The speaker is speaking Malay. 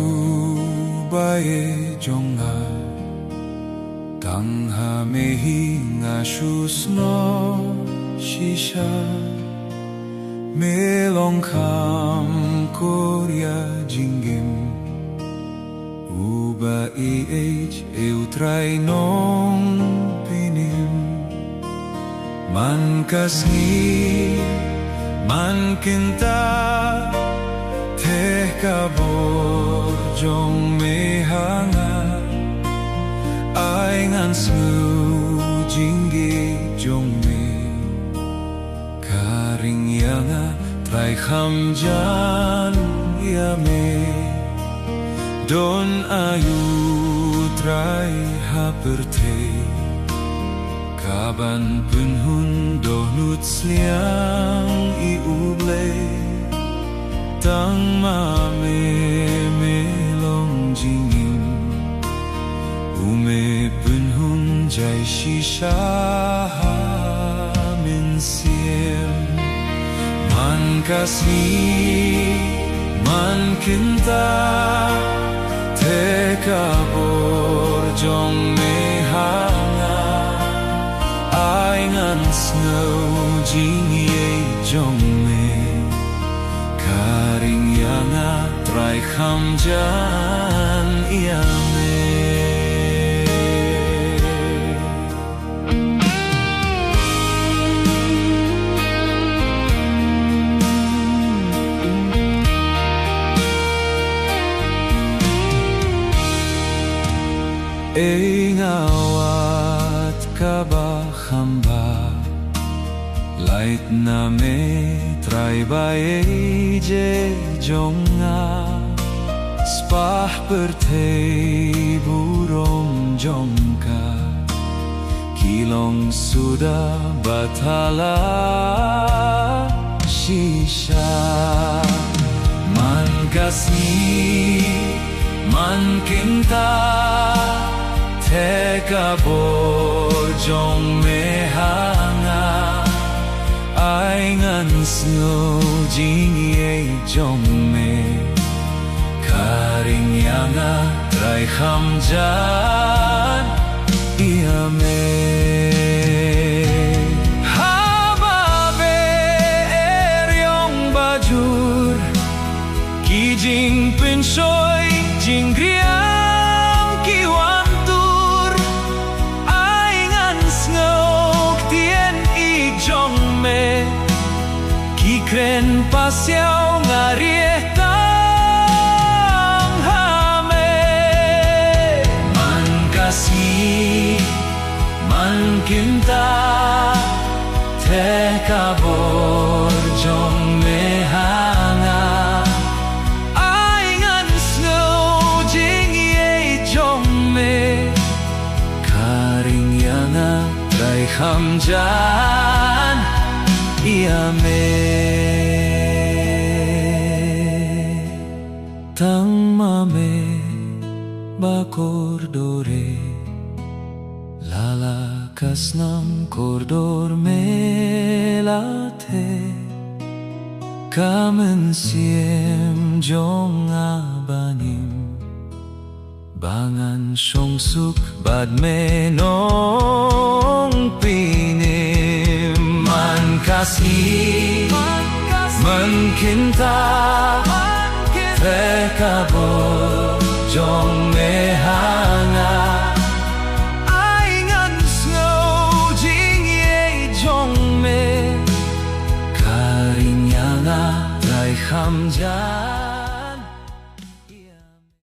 subaye jonga tanghame nga shusno shisha melongkam korea jingim uba eutrai nong pinim man kasni man kinta teh kabor jong mehanga ai ngan snu jingge jong me karing yanga trai khamjan ya me don ayu trai haperte kaban punhun donut sliang i uble tang mame melong jingin ume punhun jai shisha min siem man kasni man kinta te kabor jong mehanga ai ngan snow jing ye jong me karing yanga trai khamjan ia me ngawat kabahamba lait na me trai bae je jonga spah pertei burong jongka kilong sudah batala shisha man kasni man kinta te kabor jong mehanga ai ngan snow jing ye jong me karing yanga trai khamjan ia me hababe eryong bajur kijing pensoi jing griang kiwan kren pasiao ngarieh tang hame man kasih man kinta te kabor jong mehanga ai ngan snow jing ye jong me karing yanga trai khamjan ia me tang mame ba kordore lala kasnam kordor melate kamen siem jong abanim bangan songsuk bad menong pinim man kasih man kinta te kabor jong mehanga ai ngan snow jing ye jong me karing yanga trai khamjan